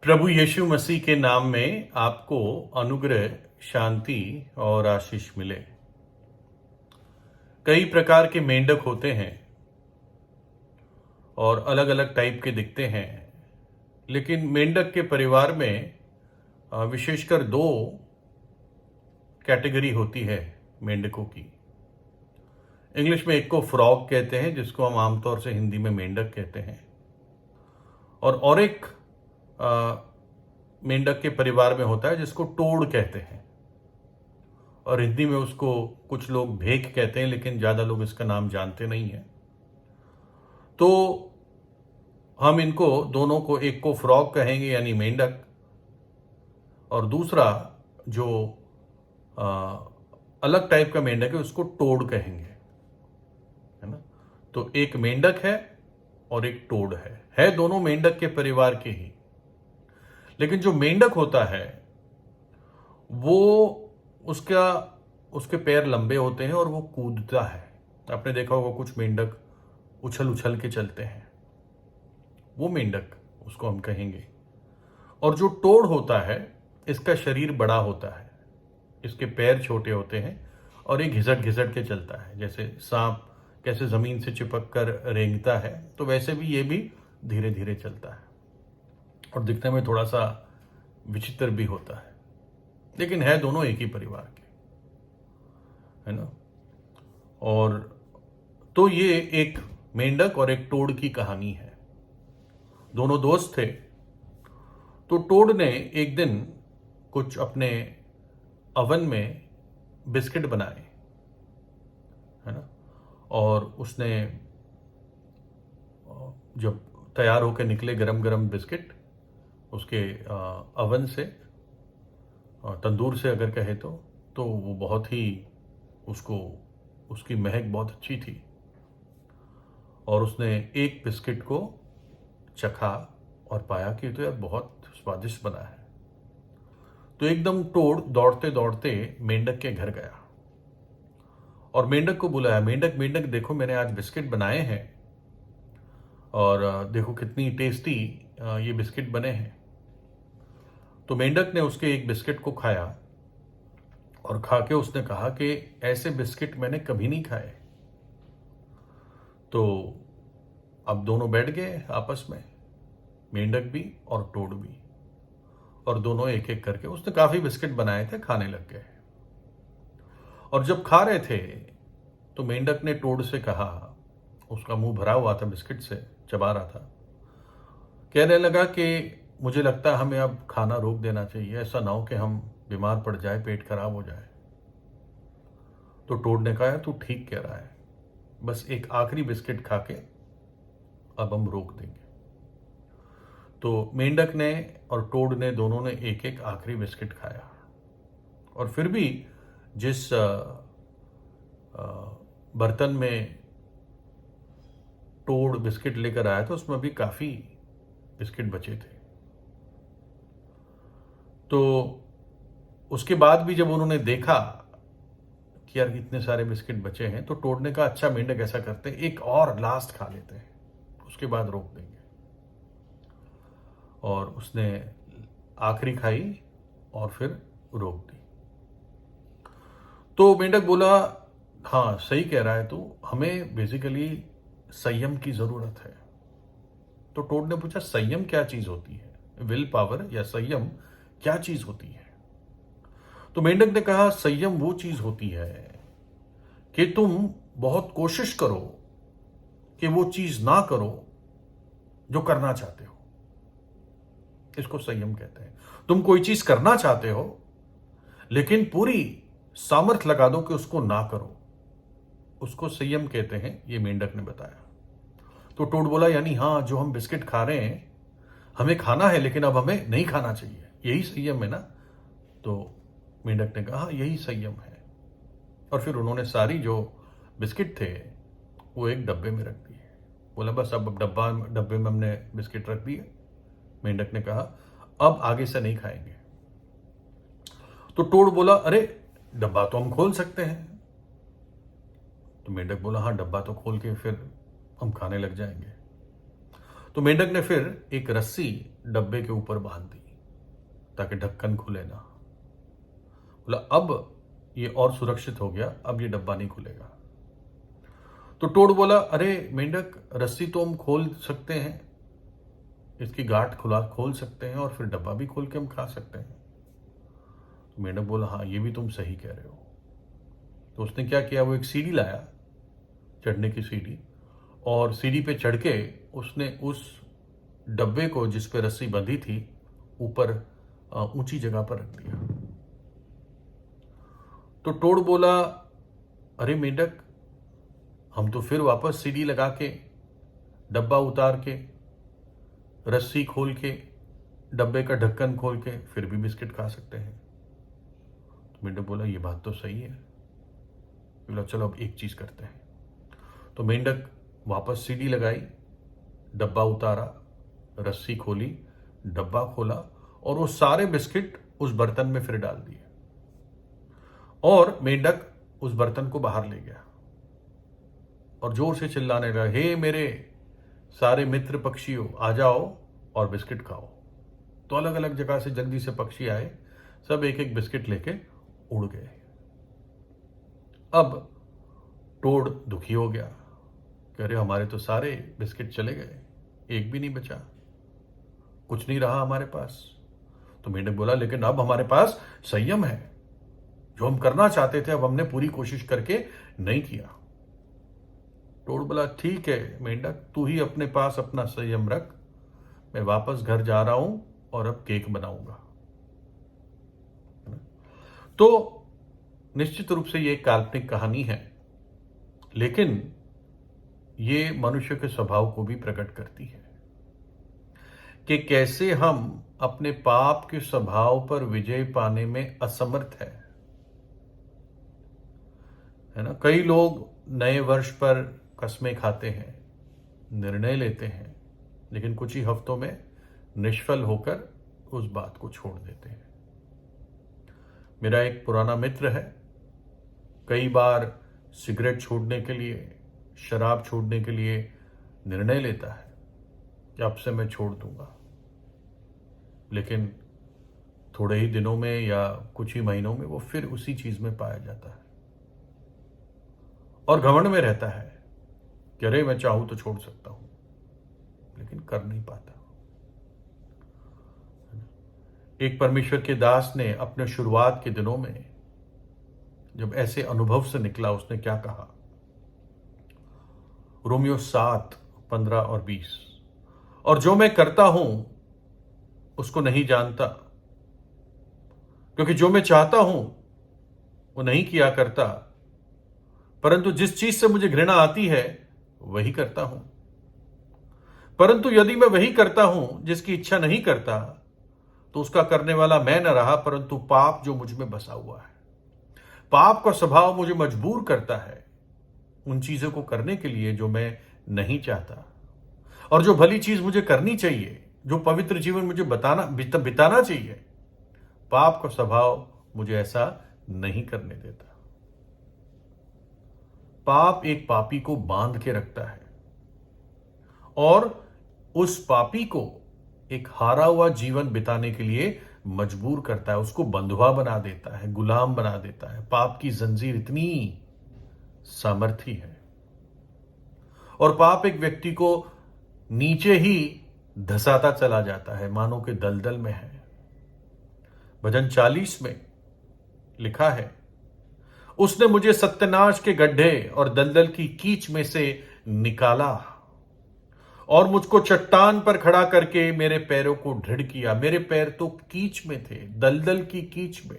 प्रभु यीशु मसीह के नाम में आपको अनुग्रह, शांति और आशीष मिले। कई प्रकार के मेंढक होते हैं और अलग अलग टाइप के दिखते हैं, लेकिन मेंढक के परिवार में विशेषकर दो कैटेगरी होती है मेंढकों की। इंग्लिश में एक को फ्रॉग कहते हैं, जिसको हम आमतौर से हिंदी में मेंढक कहते हैं, और एक मेंढक के परिवार में होता है जिसको टोड़ कहते हैं, और हिंदी में उसको कुछ लोग भेक कहते हैं, लेकिन ज़्यादा लोग इसका नाम जानते नहीं हैं। तो हम इनको दोनों को, एक को फ्रॉग कहेंगे यानी मेंढक, और दूसरा जो अलग टाइप का मेंढक है उसको टोड़ कहेंगे, है ना। तो एक मेंढक है और एक टोड़ है दोनों मेंढक के परिवार के ही। लेकिन जो मेंढक होता है वो उसके पैर लंबे होते हैं और वो कूदता है। आपने देखा होगा कुछ मेंढक उछल उछल के चलते हैं, वो मेंढक उसको हम कहेंगे। और जो टोड़ होता है इसका शरीर बड़ा होता है, इसके पैर छोटे होते हैं और ये घिसट घिसट के चलता है। जैसे सांप कैसे जमीन से चिपक कर रेंगता है, तो वैसे भी ये भी धीरे धीरे चलता है और दिखने में थोड़ा सा विचित्र भी होता है, लेकिन है दोनों एक ही परिवार के, है ना। और तो ये एक मेंढक और एक टोड़ की कहानी है। दोनों दोस्त थे। तो टोड़ ने एक दिन कुछ अपने अवन में बिस्किट बनाए, है ना, और उसने जब तैयार होकर निकले गरम गरम बिस्किट उसके अवन से, तंदूर से अगर कहे तो वो बहुत ही उसकी महक बहुत अच्छी थी, और उसने एक बिस्किट को चखा और पाया कि तो यार बहुत स्वादिष्ट बना है। तो एकदम टोड़ दौड़ते दौड़ते मेंढक के घर गया और मेंढक को बुलाया, मेंढक मेंढक देखो मैंने आज बिस्किट बनाए हैं, और देखो कितनी टेस्टी ये बिस्किट बने हैं। तो मेंढक ने उसके एक बिस्किट को खाया और खा के उसने कहा कि ऐसे बिस्किट मैंने कभी नहीं खाए। तो अब दोनों बैठ गए आपस में, मेंढक भी और टोड़ भी, और दोनों एक एक करके, उसने काफी बिस्किट बनाए थे, खाने लग गए। और जब खा रहे थे तो मेंढक ने टोड़ से कहा, उसका मुंह भरा हुआ था बिस्किट से, चबा रहा था, कहने लगा कि मुझे लगता है हमें अब खाना रोक देना चाहिए, ऐसा ना हो कि हम बीमार पड़ जाए, पेट खराब हो जाए। तो टोड़ ने कहा तू ठीक कह रहा है, बस एक आखिरी बिस्किट खा के अब हम रोक देंगे। तो मेंढक ने और टोड़ ने दोनों ने एक एक आखिरी बिस्किट खाया, और फिर भी जिस बर्तन में टोड़ बिस्किट लेकर आया था उसमें भी काफी बिस्किट बचे थे। तो उसके बाद भी जब उन्होंने देखा कि यार इतने सारे बिस्किट बचे हैं, तो टोड़ ने कहा अच्छा मेंढक ऐसा करते हैं, एक और लास्ट खा लेते हैं, उसके बाद रोक देंगे। और उसने आखिरी खाई और फिर रोक दी। तो मेंढक बोला हाँ सही कह रहा है तू, हमें बेसिकली संयम की जरूरत है। तो टोड़ ने पूछा संयम क्या चीज होती है, विल पावर या संयम क्या चीज होती है। तो मेंढक ने कहा संयम वो चीज होती है कि तुम बहुत कोशिश करो कि वो चीज ना करो जो करना चाहते हो, इसको संयम कहते हैं। तुम कोई चीज करना चाहते हो लेकिन पूरी सामर्थ्य लगा दो कि उसको ना करो, उसको संयम कहते हैं, ये मेंढक ने बताया। तो टोड़ बोला यानी हाँ जो हम बिस्किट खा रहे हैं हमें खाना है, लेकिन अब हमें नहीं खाना चाहिए, यही संयम है ना। तो मेंढक ने कहा यही संयम है। और फिर उन्होंने सारी जो बिस्किट थे वो एक डब्बे में रख दिए। बोला बस अब डब्बे में हमने बिस्किट रख दिए। मेंढक ने कहा अब आगे से नहीं खाएंगे। तो टोड़ बोला अरे डब्बा तो हम खोल सकते हैं। तो मेंढक बोला हाँ डब्बा तो खोल के फिर हम खाने लग जाएंगे। तो मेंढक ने फिर एक रस्सी डब्बे के ऊपर बांध दी ताकि ढक्कन खुले ना। बोला अब ये और सुरक्षित हो गया, अब ये डब्बा नहीं खुलेगा। तो टोड बोला, अरे मेंढक, रस्सी तो हम खोल सकते हैं, इसकी गांठ खोल सकते हैं और फिर डब्बा भी खोल के हम खा सकते हैं। तो मेंढक बोला, हाँ ये भी तुम सही कह रहे हो। तो उसने क्या किया, वो एक सीढ़ी लाया, चढ़ने की सीढ़ी, और सीढ़ी पे चढ़ के उसने उस डब्बे को जिस पे रस्सी बंधी थी ऊपर ऊंची जगह पर रख दिया। तो टोड बोला, अरे मेंढक, हम तो फिर वापस सीढ़ी लगा के, डब्बा उतार के, रस्सी खोल के, डब्बे का ढक्कन खोल के फिर भी बिस्किट खा सकते हैं। तो मेंढक बोला, ये बात तो सही है। बोला, चलो अब एक चीज करते हैं। तो मेंढक वापस सीढ़ी लगाई, डब्बा उतारा, रस्सी खोली, डब्बा खोला और वो सारे बिस्किट उस बर्तन में फिर डाल दिए और मेंढक उस बर्तन को बाहर ले गया और जोर से चिल्लाने लगा, हे मेरे सारे मित्र पक्षियों, आ जाओ और बिस्किट खाओ। तो अलग अलग जगह से जल्दी से पक्षी आए, सब एक एक बिस्किट लेके उड़ गए। अब टोड दुखी हो गया, कह रहे हमारे तो सारे बिस्किट चले गए, एक भी नहीं बचा, कुछ नहीं रहा हमारे पास। तो मेंढक बोला, लेकिन अब हमारे पास संयम है, जो हम करना चाहते थे अब हमने पूरी कोशिश करके नहीं किया। टोड बोला, ठीक है मेंढक, तू ही अपने पास अपना संयम रख, मैं वापस घर जा रहा हूं और अब केक बनाऊंगा। तो निश्चित रूप से ये एक काल्पनिक कहानी है, लेकिन ये मनुष्य के स्वभाव को भी प्रकट करती है कि कैसे हम अपने पाप के स्वभाव पर विजय पाने में असमर्थ है ना। कई लोग नए वर्ष पर कस्में खाते हैं, निर्णय लेते हैं, लेकिन कुछ ही हफ्तों में निष्फल होकर उस बात को छोड़ देते हैं। मेरा एक पुराना मित्र है, कई बार सिगरेट छोड़ने के लिए, शराब छोड़ने के लिए निर्णय लेता है कि अब से मैं छोड़ दूंगा, लेकिन थोड़े ही दिनों में या कुछ ही महीनों में वो फिर उसी चीज में पाया जाता है और घमंड में रहता है कि अरे मैं चाहूं तो छोड़ सकता हूं, लेकिन कर नहीं पाता। एक परमेश्वर के दास ने अपने शुरुआत के दिनों में जब ऐसे अनुभव से निकला, उसने क्या कहा, रोमियो 7:15-20, और जो मैं करता हूं उसको नहीं जानता, क्योंकि जो मैं चाहता हूं वो नहीं किया करता, परंतु जिस चीज से मुझे घृणा आती है वही करता हूं। परंतु यदि मैं वही करता हूं जिसकी इच्छा नहीं करता, तो उसका करने वाला मैं न रहा, परंतु पाप जो मुझ में बसा हुआ है। पाप का स्वभाव मुझे मजबूर करता है उन चीजों को करने के लिए जो मैं नहीं चाहता, और जो भली चीज मुझे करनी चाहिए, जो पवित्र जीवन मुझे बिताना चाहिए, पाप का स्वभाव मुझे ऐसा नहीं करने देता। पाप एक पापी को बांध के रखता है और उस पापी को एक हारा हुआ जीवन बिताने के लिए मजबूर करता है, उसको बंधुआ बना देता है, गुलाम बना देता है। पाप की जंजीर इतनी सामर्थी है और पाप एक व्यक्ति को नीचे ही धसाता चला जाता है, मानो के दलदल में है। भजन 40 में लिखा है, उसने मुझे सत्यानाश के गड्ढे और दलदल की कीच में से निकाला और मुझको चट्टान पर खड़ा करके मेरे पैरों को दृढ़ किया। मेरे पैर तो कीच में थे, दलदल की कीच में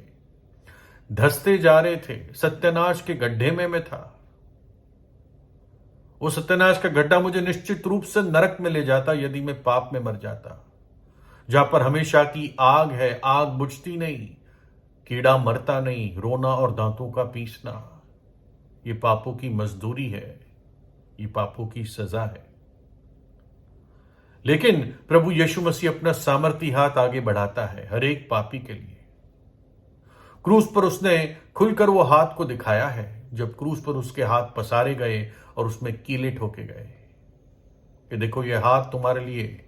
धंसते जा रहे थे, सत्यानाश के गड्ढे में मैं था। वो सत्यानाश का गड्ढा मुझे निश्चित रूप से नरक में ले जाता यदि मैं पाप में मर जाता, जहां पर हमेशा की आग है, आग बुझती नहीं, कीड़ा मरता नहीं, रोना और दांतों का पीसना। ये पापों की मजदूरी है, ये पापों की सजा है। लेकिन प्रभु यीशु मसीह अपना सामर्थी हाथ आगे बढ़ाता है हर एक पापी के लिए। क्रूस पर उसने खुलकर वो हाथ को दिखाया है, जब क्रूस पर उसके हाथ पसारे गए और उसमें कीले ठोके गए। कि देखो ये हाथ तुम्हारे लिए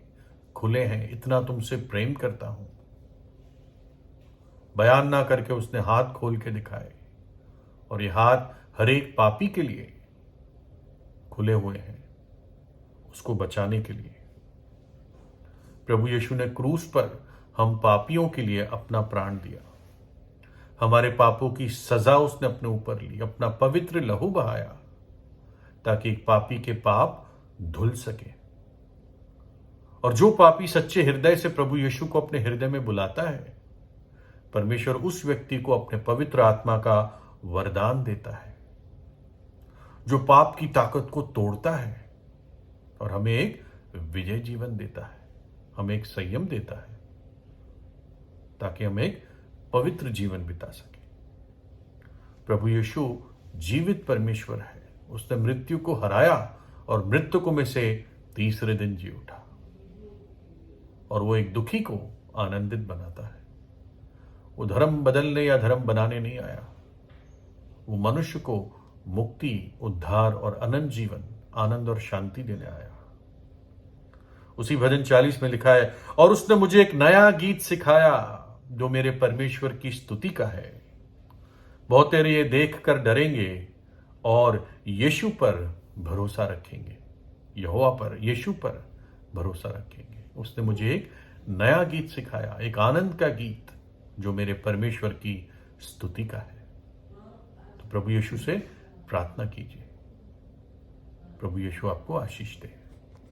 खुले हैं, इतना तुमसे प्रेम करता हूं। बयान ना करके उसने हाथ खोल के दिखाए, और ये हाथ हर एक पापी के लिए खुले हुए हैं, उसको बचाने के लिए। प्रभु यीशु ने क्रूस पर हम पापियों के लिए अपना प्राण दिया। हमारे पापों की सजा उसने अपने ऊपर ली, अपना पवित्र लहू बहाया, ताकि एक पापी के पाप धुल सके। और जो पापी सच्चे हृदय से प्रभु यीशु को अपने हृदय में बुलाता है, परमेश्वर उस व्यक्ति को अपने पवित्र आत्मा का वरदान देता है, जो पाप की ताकत को तोड़ता है और हमें एक विजय जीवन देता है, हमें एक संयम देता है, ताकि हम एक पवित्र जीवन बिता सके। प्रभु यीशु जीवित परमेश्वर है। उसने मृत्यु को हराया और मृतकों में से तीसरे दिन जी उठा, और वो एक दुखी को आनंदित बनाता है। वो धर्म बदलने या धर्म बनाने नहीं आया, वो मनुष्य को मुक्ति, उद्धार और अनंत जीवन, आनंद और शांति देने आया। उसी भजन 40 में लिखा है, और उसने मुझे एक नया गीत सिखाया जो मेरे परमेश्वर की स्तुति का है। बहुत तेरे ये देखकर डरेंगे और यीशु पर भरोसा रखेंगे, यहोवा पर, यीशु पर भरोसा रखेंगे। उसने मुझे एक नया गीत सिखाया, एक आनंद का गीत जो मेरे परमेश्वर की स्तुति का है। तो प्रभु यीशु से प्रार्थना कीजिए। प्रभु यीशु आपको आशीष दे।